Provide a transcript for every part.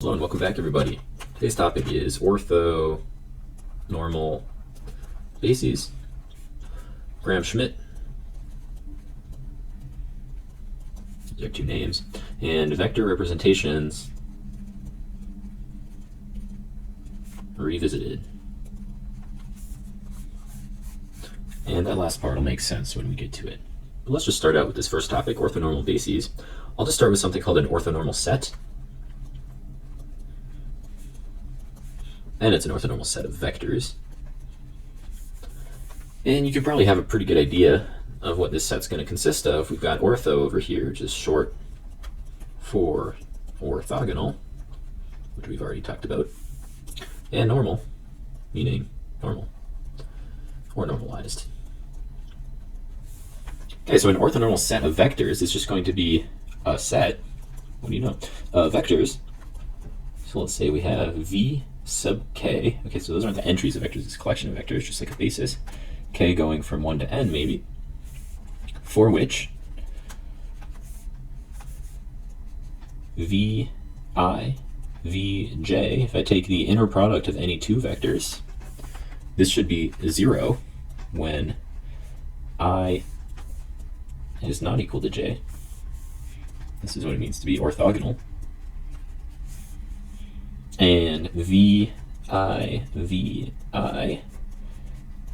Hello and welcome back, everybody. Today's topic is orthonormal bases. Gram-Schmidt. These are two names. And vector representations revisited. And that last part will make sense when we get to it. But let's just start out with this first topic, orthonormal bases. I'll just start with something called an orthonormal set. And it's an orthonormal set of vectors. And you can probably have a pretty good idea of what this set's going to consist of. We've got ortho over here, which is short for orthogonal, which we've already talked about, and normal, meaning normal or normalized. Okay, so an orthonormal set of vectors is just going to be a set, what do you know, of vectors. So let's say we have V sub k. Okay, so those aren't the entries of vectors, it's a collection of vectors, just like a basis. K going from 1 to n, maybe, for which Vi, Vj, if I take the inner product of any two vectors, this should be 0 when I is not equal to j. This is what it means to be orthogonal. And Vi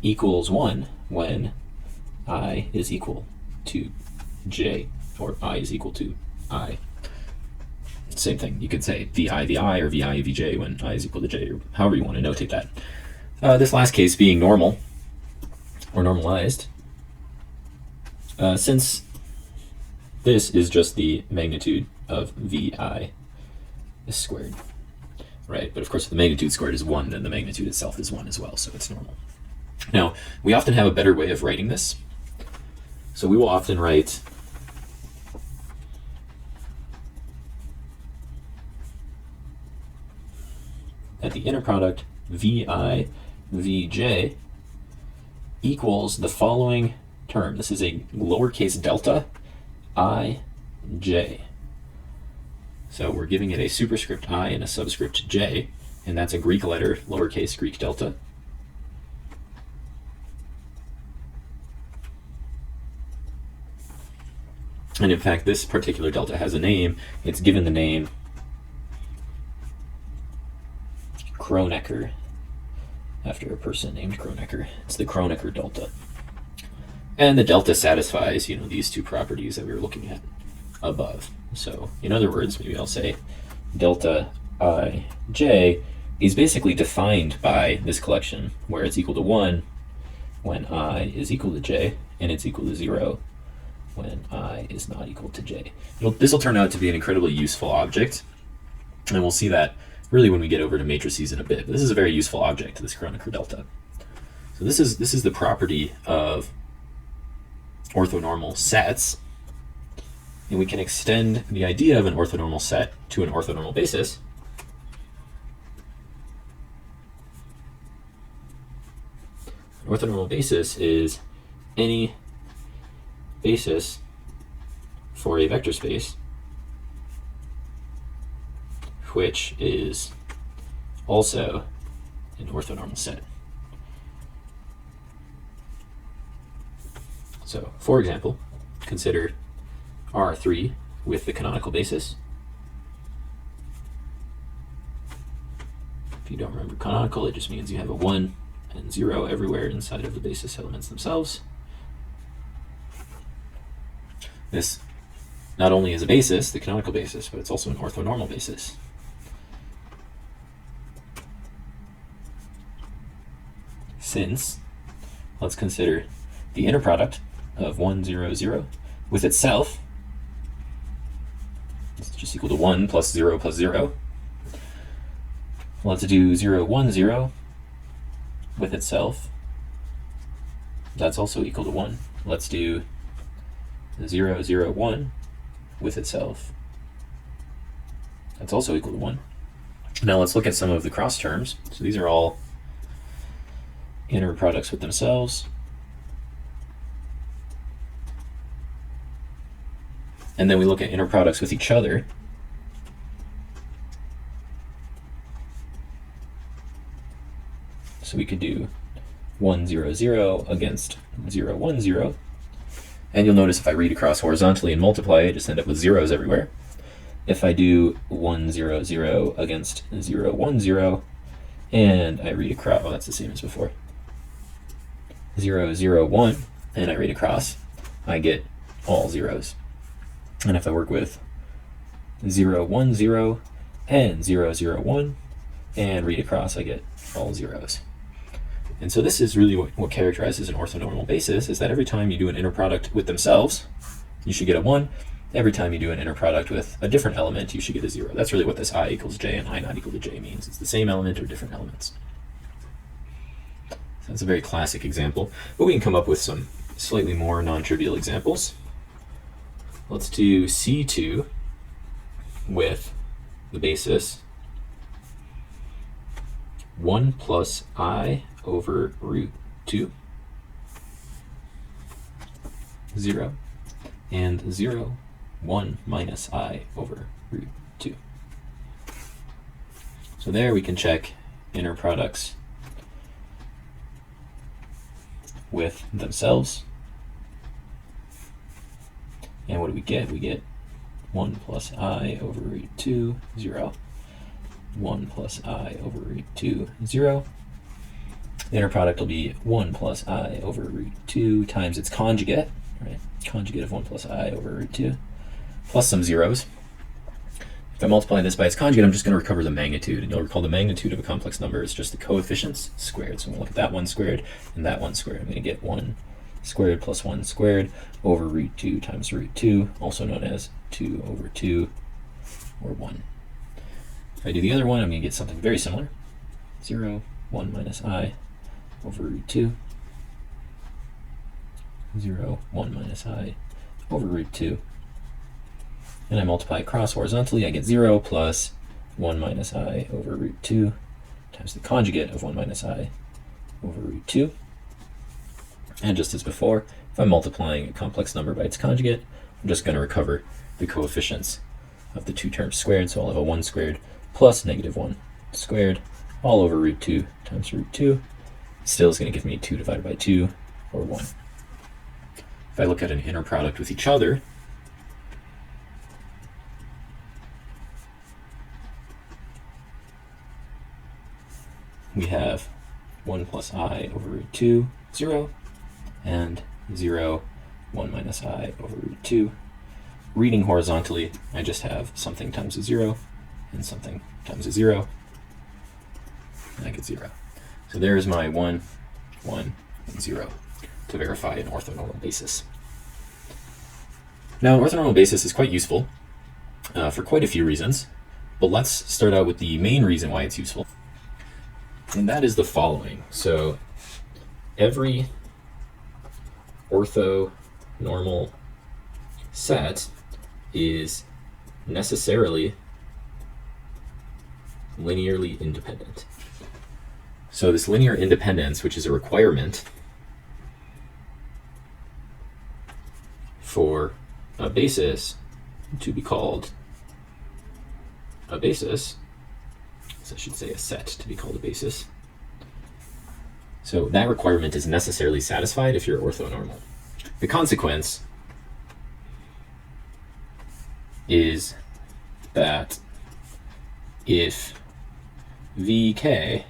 equals 1 when I is equal to j, or I is equal to I. Same thing, you could say Vi or Vi Vj when I is equal to j, or however you want to notate that. This last case being normal, or normalized, since this is just the magnitude of Vi squared. Right, but of course if the magnitude squared is 1, then the magnitude itself is 1 as well, so it's normal. Now, we often have a better way of writing this. So we will often write that the inner product Vi Vj equals the following term. This is a lowercase delta ij. So we're giving it a superscript I and a subscript j, and that's a Greek letter, lowercase Greek delta. And in fact, this particular delta has a name. It's given the name Kronecker, after a person named Kronecker. It's the Kronecker delta. And the delta satisfies, these two properties that we were looking at above. So in other words, maybe I'll say delta ij is basically defined by this collection, where it's equal to 1 when I is equal to j, and it's equal to 0 when I is not equal to j. This will turn out to be an incredibly useful object, and we'll see that really when we get over to matrices in a bit. But this is a very useful object, this Kronecker delta. So this is the property of orthonormal sets. And we can extend the idea of an orthonormal set to an orthonormal basis. An orthonormal basis is any basis for a vector space which is also an orthonormal set. So, for example, consider R3 with the canonical basis. If you don't remember canonical, it just means you have a 1 and 0 everywhere inside of the basis elements themselves. This not only is a basis, the canonical basis, but it's also an orthonormal basis. Since, let's consider the inner product of 1, 0, 0 with itself. It's just equal to 1 plus 0 plus 0. Let's do 0, 1, 0 with itself. That's also equal to 1. Let's do 0, 0, 1 with itself. That's also equal to 1. Now let's look at some of the cross terms. So these are all inner products with themselves. And then we look at inner products with each other. So we could do 1, 0, 0 against 0, 1, 0. And you'll notice if I read across horizontally and multiply, I just end up with zeros everywhere. If I do 1, 0, 0 against 0, 1, 0, and I read across, oh, that's the same as before. 0, 0, 1, and I read across, I get all zeros. And if I work with 0, 1, 0, and 0, 0, 1, and read across, I get all zeros. And so this is really what characterizes an orthonormal basis, is that every time you do an inner product with themselves, you should get a 1. Every time you do an inner product with a different element, you should get a 0. That's really what this I equals j and I not equal to j means. It's the same element or different elements. So that's a very classic example, but we can come up with some slightly more non-trivial examples. Let's do C2 with the basis 1 plus I over root 2, 0, and 0, 1 minus I over root 2. So there we can check inner products with themselves. And what do we get? We get 1 plus I over root 2, 0. 1 plus I over root 2, 0. The inner product will be 1 plus I over root 2 times its conjugate, right? Conjugate of 1 plus I over root 2, plus some zeros. If I multiply this by its conjugate, I'm just going to recover the magnitude. And you'll recall the magnitude of a complex number is just the coefficients squared. So I'm going to look at that 1 squared and that 1 squared. I'm going to get 1 squared plus 1 squared over root 2 times root 2, also known as 2 over 2, or 1. If I do the other one, I'm going to get something very similar. 0, 1 minus I over root 2, 0, 1 minus I over root 2. And I multiply across horizontally, I get 0 plus 1 minus I over root 2 times the conjugate of 1 minus I over root 2. And just as before, if I'm multiplying a complex number by its conjugate, I'm just going to recover the coefficients of the two terms squared. So I'll have a 1 squared plus negative 1 squared all over root 2 times root 2. Still is going to give me 2 divided by 2, or 1. If I look at an inner product with each other, we have 1 plus I over root 2, 0, and 0, 1 minus I over root 2. Reading horizontally, I just have something times a 0 and something times a 0, and I get 0. So there's my 1, 1, and 0 to verify an orthonormal basis. Now, an orthonormal basis is quite useful for quite a few reasons, but let's start out with the main reason why it's useful. And that is the following. So every orthonormal set is necessarily linearly independent. So this linear independence, which is a requirement for a basis to be called a basis, so I should say a set to be called a basis. So that requirement is necessarily satisfied if you're orthonormal. The consequence is that if Vk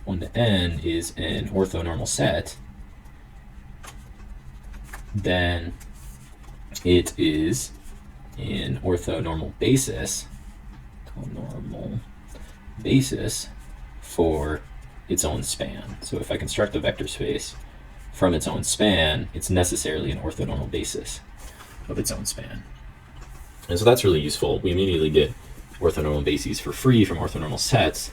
1 to n is an orthonormal set, then it is an orthonormal basis, for its own span. So if I construct a vector space from its own span, it's necessarily an orthonormal basis of its own span. And so that's really useful. We immediately get orthonormal bases for free from orthonormal sets.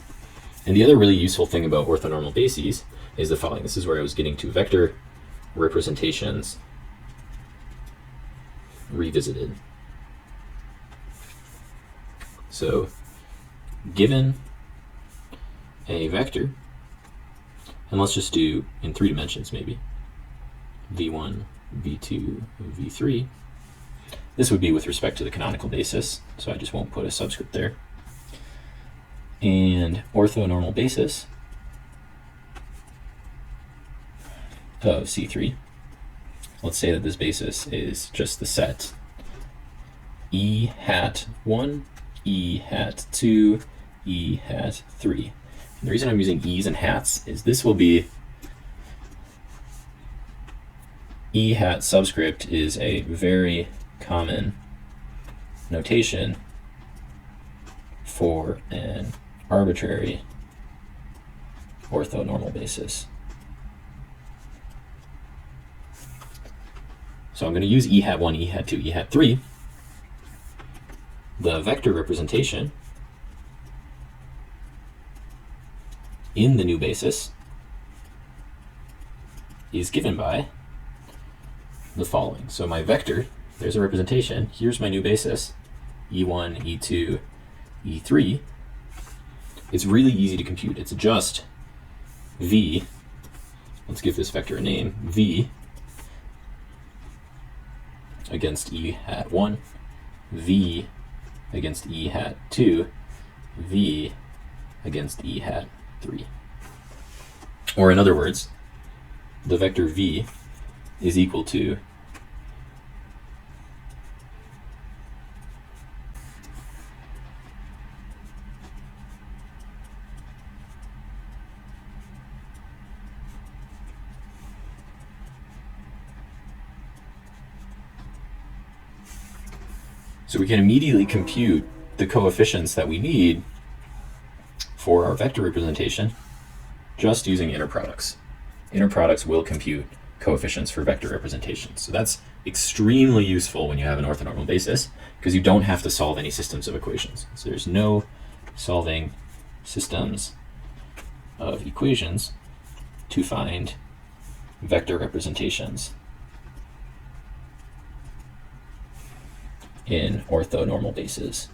And the other really useful thing about orthonormal bases is the following. This is where I was getting to vector representations revisited. So given a vector, and let's just do in 3 dimensions maybe, v1, v2, v3. This would be with respect to the canonical basis, so I just won't put a subscript there. And orthonormal basis of C3. Let's say that this basis is just the set E hat 1, E hat 2, E hat 3. And the reason I'm using E's and hats is this will be E hat subscript is a very common notation for an arbitrary orthonormal basis. So I'm going to use E hat 1, E hat 2, E hat 3. The vector representation in the new basis is given by the following. So my vector, there's a representation. Here's my new basis, E1, E2, E3. It's really easy to compute. It's just V, let's give this vector a name, V against E hat 1, V against E hat 2, V against E hat 3. Or in other words, the vector V is equal to so we can immediately compute the coefficients that we need for our vector representation just using inner products. Inner products will compute coefficients for vector representations. So that's extremely useful when you have an orthonormal basis because you don't have to solve any systems of equations. So there's no solving systems of equations to find vector representations in orthonormal bases.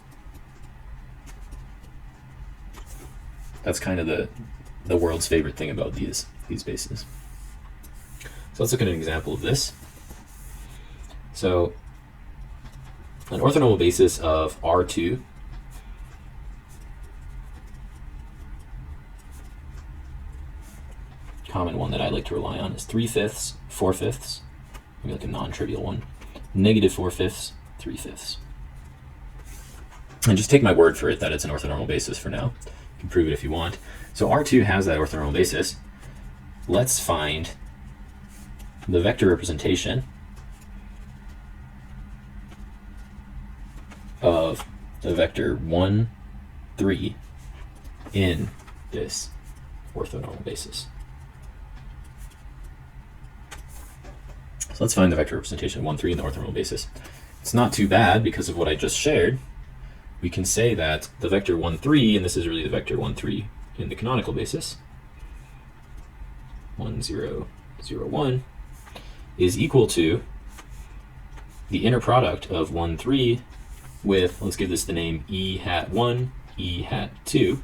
That's kind of the world's favorite thing about these bases. So let's look at an example of this. So an orthonormal basis of R2 common one that I like to rely on is 3/5, 4/5, maybe like a non-trivial one, -4/5, 3/5. And just take my word for it that it's an orthonormal basis for now. You can prove it if you want. So R2 has that orthonormal basis. Let's find the vector representation of the vector 1, 3 in this orthonormal basis. So let's find the vector representation 1, 3 in the orthonormal basis. It's not too bad because of what I just shared. We can say that the vector 1, 3, and this is really the vector 1, 3 in the canonical basis, 1, 0, 0, 1, is equal to the inner product of 1, 3 with, let's give this the name E hat 1, E hat 2,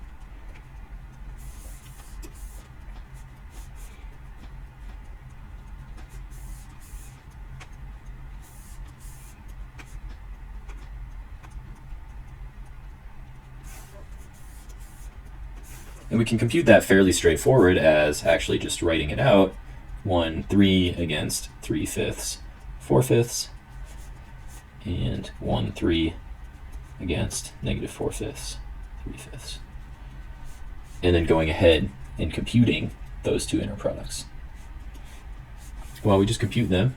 and we can compute that fairly straightforward as actually just writing it out. 1, 3 against 3/5, 4/5, and 1, 3 against -4/5, 3/5. And then going ahead and computing those two inner products. Well, we just compute them,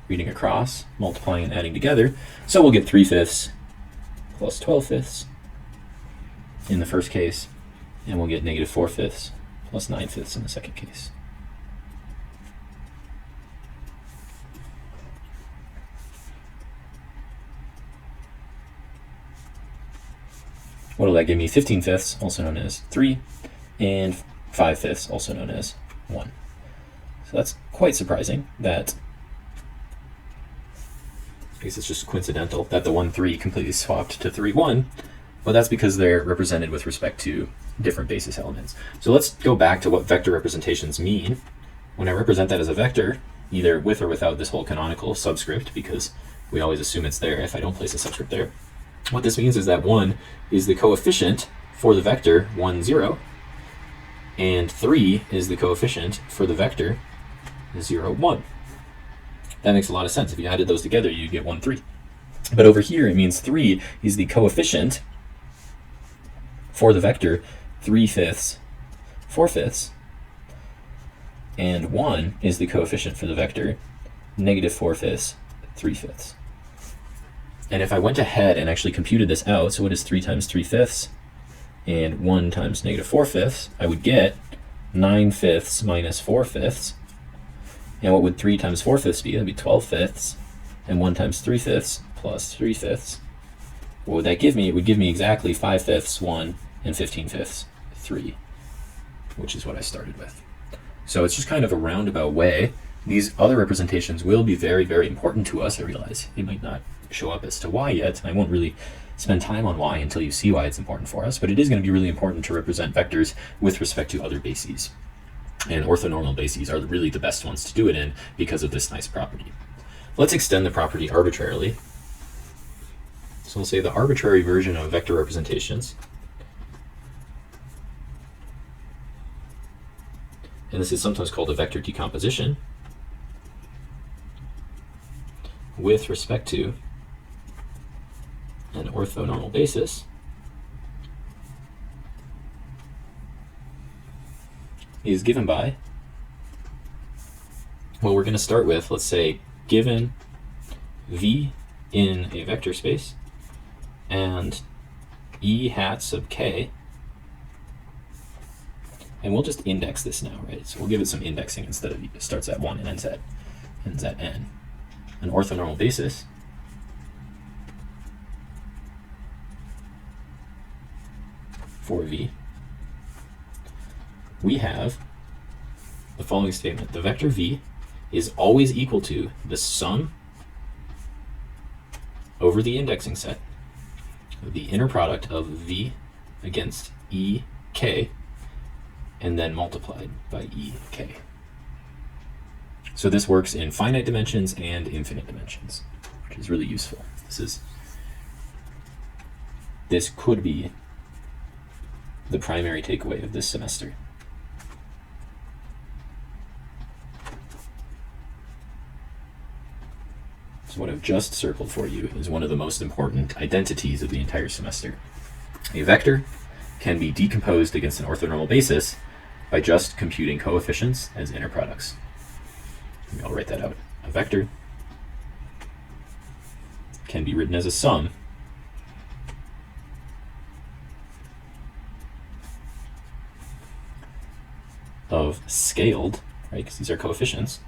reading across, multiplying and adding together. So we'll get 3/5 plus 12/5 in the first case, and we'll get -4/5 plus 9/5 in the second case. What will that give me? 15/5, also known as 3, and 5/5, also known as 1. So that's quite surprising that, I guess it's just coincidental that the 1, 3 completely swapped to 3, 1, but that's because they're represented with respect to different basis elements. So let's go back to what vector representations mean. When I represent that as a vector, either with or without this whole canonical subscript, because we always assume it's there if I don't place a subscript there. What this means is that 1 is the coefficient for the vector 1, 0, and 3 is the coefficient for the vector 0, 1. That makes a lot of sense. If you added those together, you get 1, 3. But over here, it means 3 is the coefficient for the vector 3/5, 4/5, and 1 is the coefficient for the vector -4/5, 3/5. And if I went ahead and actually computed this out, so what is 3 times 3/5 and 1 times -4/5, I would get 9/5 minus 4/5. And what would 3 times 4/5 be? That'd be 12/5. And 1 times 3/5 plus 3/5. What would that give me? It would give me exactly 5/5, 1, and 15/5, 3, which is what I started with. So it's just kind of a roundabout way. These other representations will be very, very important to us. I realize they might not show up as to why yet, and I won't really spend time on why until you see why it's important for us, but it is going to be really important to represent vectors with respect to other bases. And orthonormal bases are really the best ones to do it in because of this nice property. Let's extend the property arbitrarily. So we'll say the arbitrary version of vector representations, and this is sometimes called a vector decomposition, with respect to an orthonormal basis, is given by, well, we're going to start with, let's say, given V in a vector space and E hat sub k, and we'll just index this now, right? So we'll give it some indexing instead of it starts at 1 and ends at n. An orthonormal basis for V, we have the following statement. The vector V is always equal to the sum over the indexing set of the inner product of V against EK and then multiplied by EK. So this works in finite dimensions and infinite dimensions, which is really useful. This could be the primary takeaway of this semester. So what I've just circled for you is one of the most important identities of the entire semester. A vector can be decomposed against an orthonormal basis by just computing coefficients as inner products. Maybe I'll write that out. A vector can be written as a sum of scaled, right, because these are coefficients,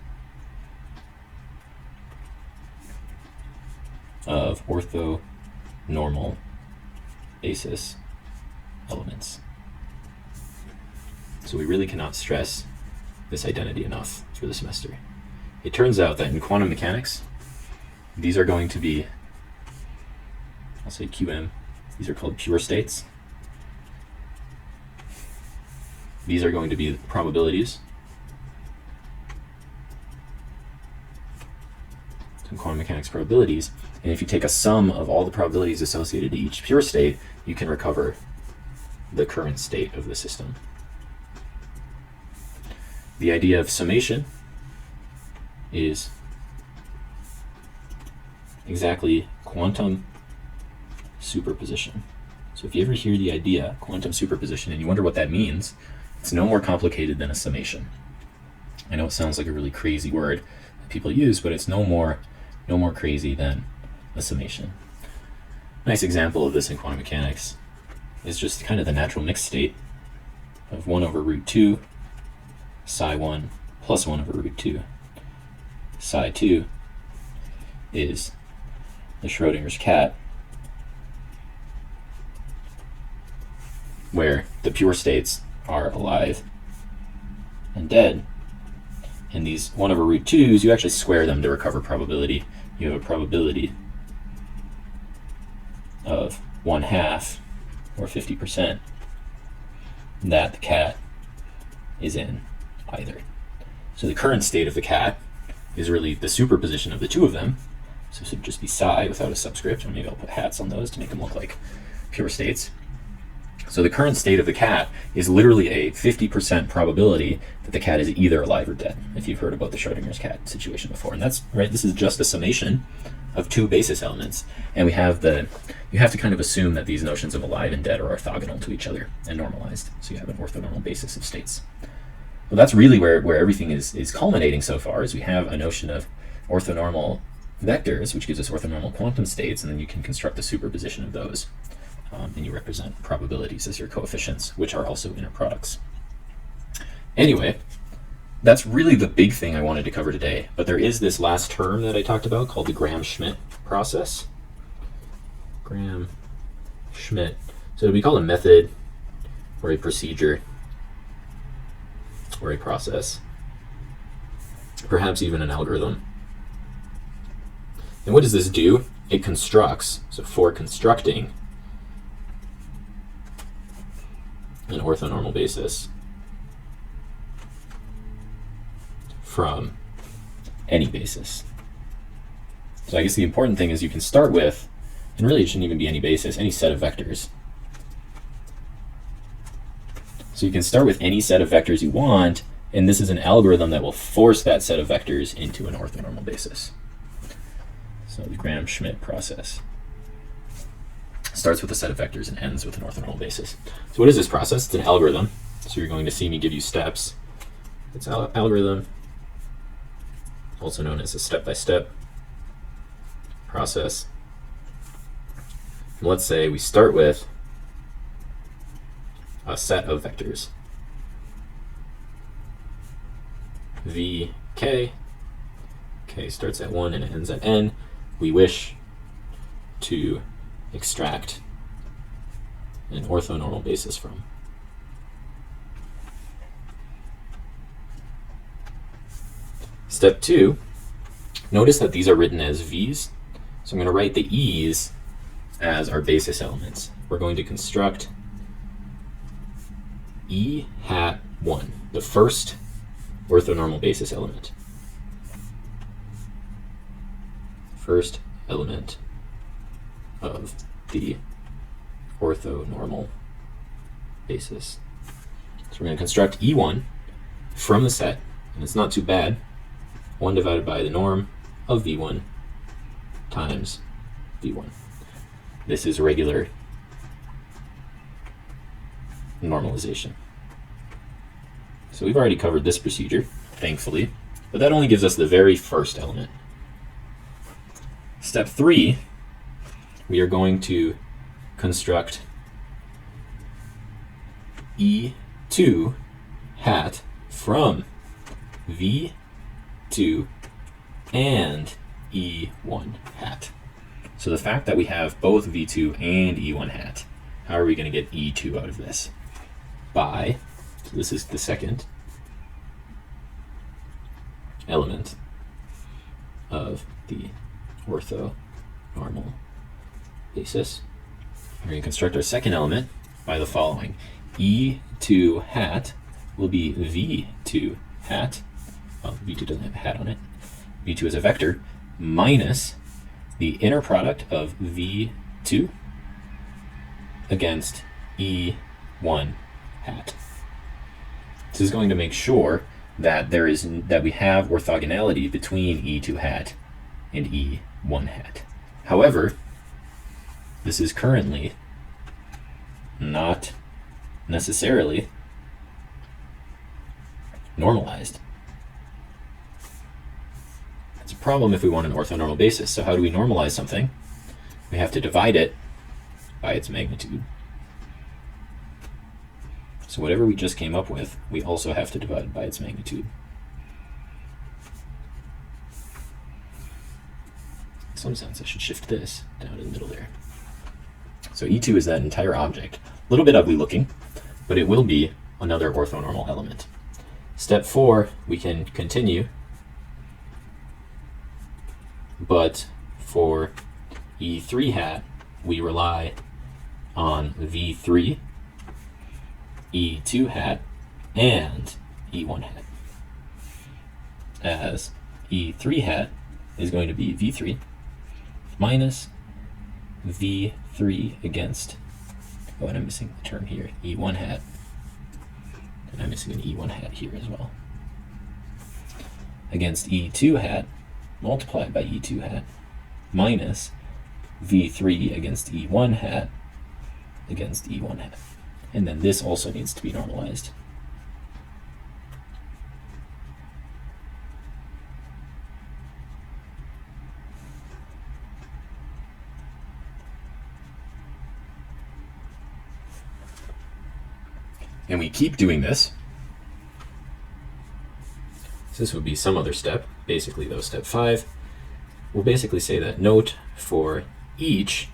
of orthonormal basis elements. So we really cannot stress this identity enough for the semester. It turns out that in quantum mechanics, these are going to be, I'll say QM, these are called pure states. These are going to be probabilities. So quantum mechanics probabilities. And if you take a sum of all the probabilities associated to each pure state, you can recover the current state of the system. The idea of summation is exactly quantum superposition. So if you ever hear the idea quantum superposition and you wonder what that means, it's no more complicated than a summation. I know it sounds like a really crazy word that people use, but it's no more crazy than a summation. Nice example of this in quantum mechanics is just kind of the natural mixed state of 1 over root 2 psi 1 plus 1 over root 2 psi 2 is the Schrodinger's cat, where the pure states are alive and dead, and these 1 over root 2's, you actually square them to recover probability. You have a probability of 1/2 or 50% that the cat is in either. So the current state of the cat is really the superposition of the two of them. So this would just be psi without a subscript, or maybe I'll put hats on those to make them look like pure states. So the current state of the cat is literally a 50% probability that the cat is either alive or dead, if you've heard about the Schrodinger's cat situation before. And that's right, this is just a summation of two basis elements. And you have to kind of assume that these notions of alive and dead are orthogonal to each other and normalized. So you have an orthonormal basis of states. Well, that's really where everything is culminating so far, is we have a notion of orthonormal vectors, which gives us orthonormal quantum states, and then you can construct a superposition of those. And you represent probabilities as your coefficients, which are also inner products. Anyway, that's really the big thing I wanted to cover today. But there is this last term that I talked about called the Gram-Schmidt process. Gram-Schmidt. So it'll be called a method or a procedure or a process, perhaps even an algorithm. And what does this do? It constructs, so for constructing an orthonormal basis from any basis. So I guess the important thing is you can start with, and really it shouldn't even be any basis, any set of vectors. So you can start with any set of vectors you want, and this is an algorithm that will force that set of vectors into an orthonormal basis. So the Gram-Schmidt process starts with a set of vectors and ends with an orthonormal basis. So what is this process? It's an algorithm. So you're going to see me give you steps. It's an algorithm, also known as a step-by-step process. And let's say we start with a set of vectors. Vk, k starts at 1 and it ends at n. We wish to extract an orthonormal basis from. Step 2, notice that these are written as v's. So I'm going to write the e's as our basis elements. We're going to construct e hat 1, the first orthonormal basis element. First element of the orthonormal basis. So we're going to construct E1 from the set, and it's not too bad. 1 divided by the norm of V1 times V1. This is regular normalization. So we've already covered this procedure, thankfully, but that only gives us the very first element. Step 3, we are going to construct E2 hat from V2 and E1 hat. So the fact that we have both V2 and E1 hat, how are we going to get E2 out of this? By, so this is the second element of the orthonormal basis. We're going to construct our second element by the following. E2 hat will be V2 hat. Well, V2 doesn't have a hat on it. V2 is a vector minus the inner product of V2 against E1 hat. This is going to make sure that we have orthogonality between E2 hat and E1 hat. However, this is currently not necessarily normalized. It's a problem if we want an orthonormal basis. So how do we normalize something? We have to divide it by its magnitude. So whatever we just came up with, we also have to divide by its magnitude. In some sense, I should shift this down in the middle there. So E2 is that entire object. A little bit ugly looking, but it will be another orthonormal element. Step 4, we can continue, but for E3 hat, we rely on V3, E2 hat, and E1 hat. As E3 hat is going to be V3 minus V3 against Oh, and I'm missing the term here, E1 hat. And I'm missing an E1 hat here as well. Against E2 hat, multiplied by E2 hat, minus V3 against E1 hat against E1 hat. And then this also needs to be normalized. And we keep doing this. So this would be some other step, basically though step 5. We'll basically say that note for each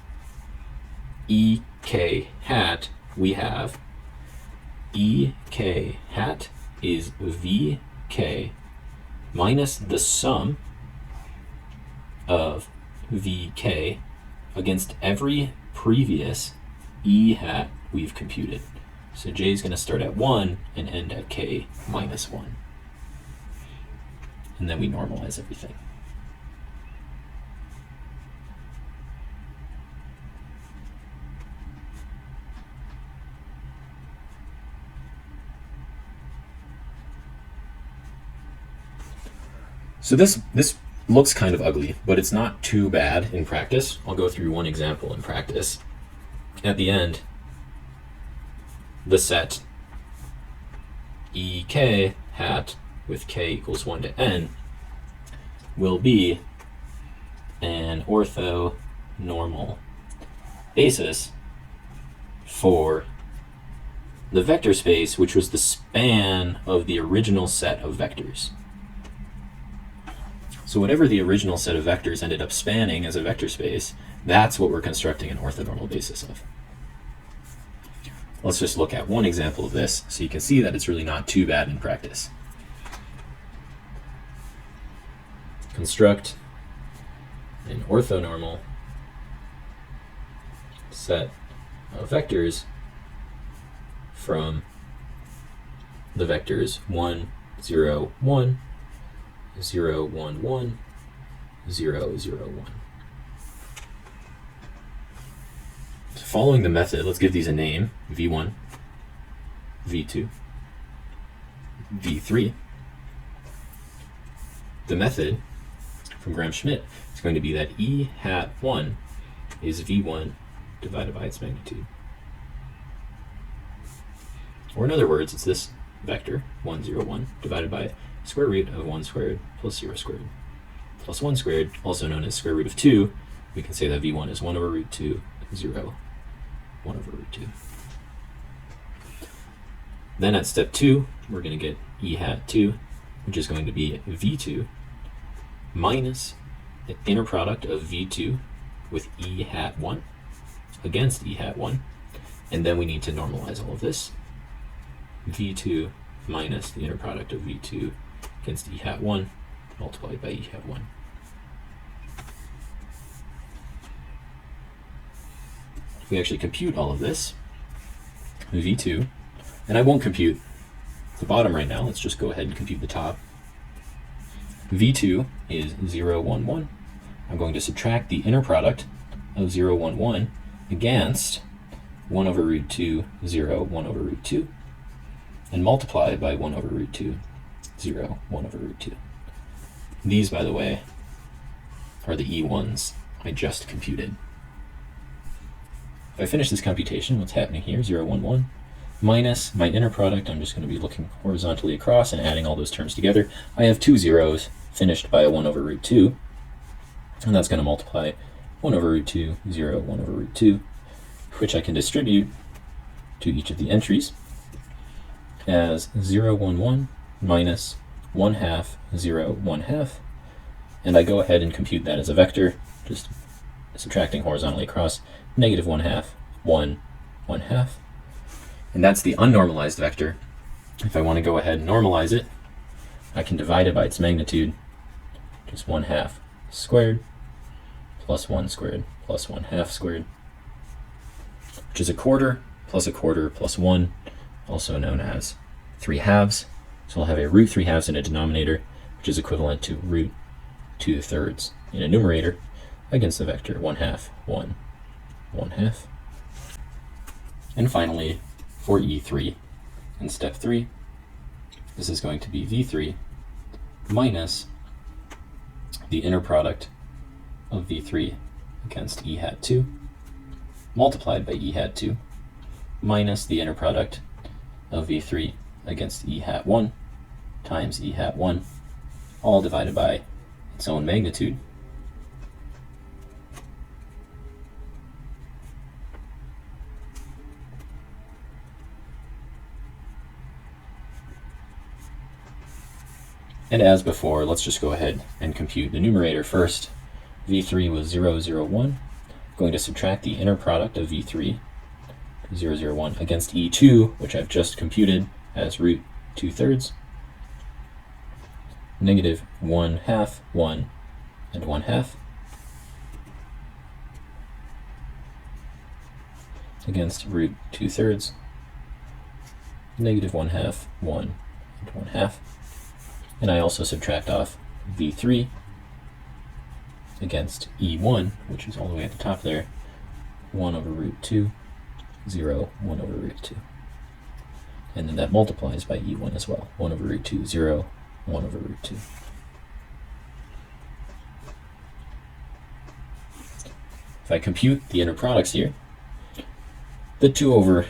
EK hat we have, EK hat is VK minus the sum of VK against every previous E hat we've computed. So J is going to start at 1 and end at K minus 1. And then we normalize everything. So this looks kind of ugly, but it's not too bad in practice. I'll go through one example in practice. At the end, the set EK hat with K equals 1 to N will be an orthonormal basis for the vector space, which was the span of the original set of vectors. So whatever the original set of vectors ended up spanning as a vector space, that's what we're constructing an orthonormal basis of. Let's just look at one example of this so you can see that it's really not too bad in practice. Construct an orthonormal set of vectors from the vectors 1, 0, 1, 0, 1, 1, 0, 0, 1. So following the method, let's give these a name, V1, V2, V3. The method from Gram-Schmidt is going to be that E hat 1 is V1 divided by its magnitude. Or in other words, it's this vector, 1, 0, 1, divided by square root of 1 squared plus 0 squared plus 1 squared, also known as square root of 2. We can say that V1 is 1 over root 2, 0, 1 over root 2. Then at step 2, we're going to get E hat 2, which is going to be V2 minus the inner product of V2 with E hat 1 against E hat 1. And then we need to normalize all of this. V2 minus the inner product of V2 against E hat 1 multiplied by E hat 1. If we actually compute all of this, V2, and I won't compute the bottom right now, let's just go ahead and compute the top. V2 is 0, 1, 1. I'm going to subtract the inner product of 0, 1, 1 against 1 over root 2, 0, 1 over root 2, and multiply by 1 over root 2, 0, 1 over root 2. These, by the way, are the E1s I just computed. If I finish this computation, what's happening here, 0, 1, 1, minus my inner product, I'm just going to be looking horizontally across and adding all those terms together. I have two zeros finished by a 1 over root 2, and that's going to multiply 1 over root 2, 0, 1 over root 2, which I can distribute to each of the entries as 0, 1, 1 minus 1 half, 0, 1 half, and I go ahead and compute that as a vector, just subtracting horizontally across, negative 1 half, 1, 1 half, and that's the unnormalized vector. If I want to go ahead and normalize it, I can divide it by its magnitude, just 1 half squared plus 1 squared plus 1 half squared, which is a quarter plus 1, also known as 3 halves. So I'll have a root 3 halves in a denominator, which is equivalent to root 2 thirds in a numerator against the vector 1 half, 1, 1 half. And finally, for E3, in step 3, this is going to be V3 minus the inner product of V3 against E hat 2 multiplied by E hat 2 minus the inner product of V3 against E hat 1 times E hat 1, all divided by its own magnitude. And as before, let's just go ahead and compute the numerator first. V3 was 0, 0, 1. Going to subtract the inner product of V3, 0, 0, 1, against E2, which I've just computed as root 2/3. Negative 1/2, 1, and 1/2. Against root 2/3. Negative 1/2, 1, and 1/2. And I also subtract off V3 against E1, which is all the way at the top there, 1 over root 2, 0, 1 over root 2. And then that multiplies by E1 as well, 1 over root 2, 0, 1 over root 2. If I compute the inner products here, the 2 over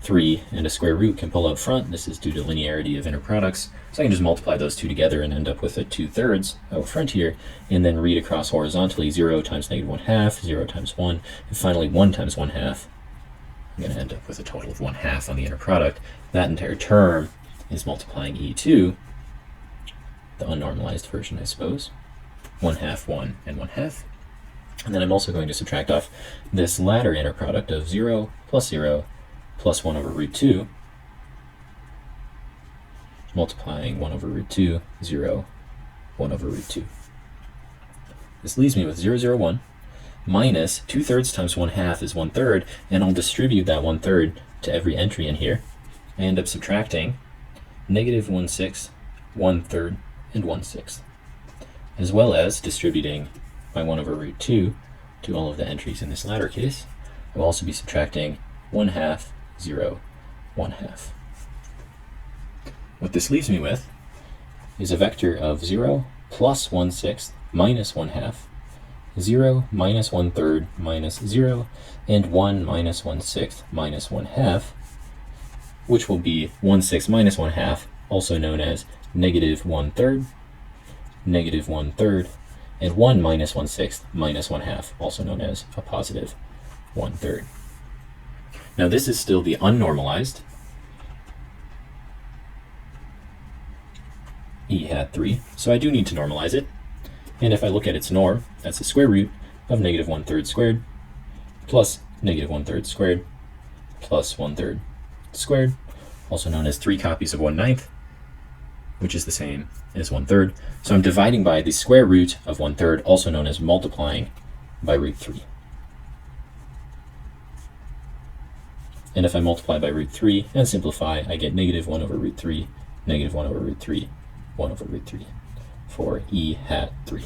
3 and a square root can pull out front. This is due to linearity of inner products. So I can just multiply those two together and end up with a 2/3 out front here, and then read across horizontally 0 times negative 1/2, 0 times 1, and finally 1 times 1/2. I'm going to end up with a total of 1/2 on the inner product. That entire term is multiplying E2, the unnormalized version, I suppose. 1/2, 1, and 1/2. And then I'm also going to subtract off this latter inner product of 0 plus 0 plus 1 over root 2, multiplying 1 over root 2, 0, 1 over root 2. This leaves me with 0, 0, 1, minus 2/3 times 1/2 is 1/3, and I'll distribute that 1/3 to every entry in here. I end up subtracting negative 1/6, 1/3, and 1/6, as well as distributing my 1 over root 2 to all of the entries in this latter case. I will also be subtracting 1/2, 0, 1/2. What this leaves me with is a vector of 0 plus 1/6 minus 1/2, 0 minus 1/3 minus 0, and 1 minus 1/6 minus 1/2, which will be 1/6 minus 1/2, also known as negative 1/3, negative 1/3, and 1 minus 1/6 minus 1/2, also known as a positive 1/3. Now this is still the unnormalized E hat 3, so I do need to normalize it. And if I look at its norm, that's the square root of negative 1/3 squared plus negative 1/3 squared plus 1/3 squared, also known as 3 copies of 1/9, which is the same as 1/3. So I'm dividing by the square root of 1/3, also known as multiplying by root 3. And if I multiply by root 3 and simplify, I get negative 1 over root 3, negative 1 over root 3, 1 over root 3 for E hat 3.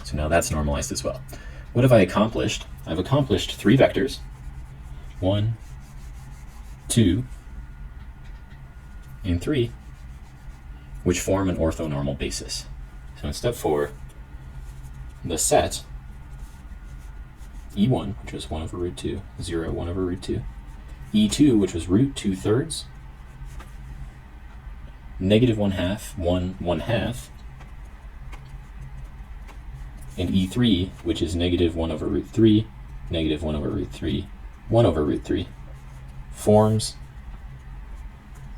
So now that's normalized as well. What have I accomplished? I've accomplished 3 vectors, 1, 2, and 3, which form an orthonormal basis. So in step 4, the set E1, which was 1 over root 2, 0, 1 over root 2, E2, which was root 2/3, negative 1/2, 1, 1/2, and E3, which is negative 1 over root 3, negative 1 over root 3, 1 over root 3, forms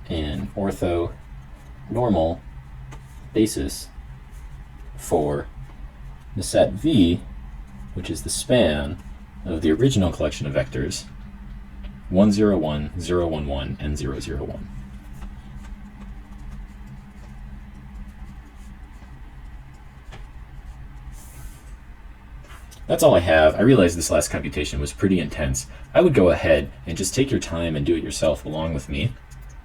an orthonormal basis for the set V, which is the span of the original collection of vectors 1, 0, 1, 0, 1, 1, and 0, 0, 1. That's all I have. I realize this last computation was pretty intense. I would go ahead and just take your time and do it yourself along with me.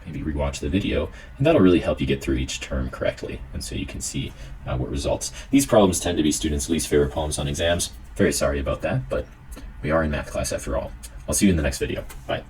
Maybe rewatch the video, and that'll really help you get through each term correctly, and so you can see what results. These problems tend to be students' least favorite problems on exams. Very sorry about that, but we are in math class after all. I'll see you in the next video. Bye.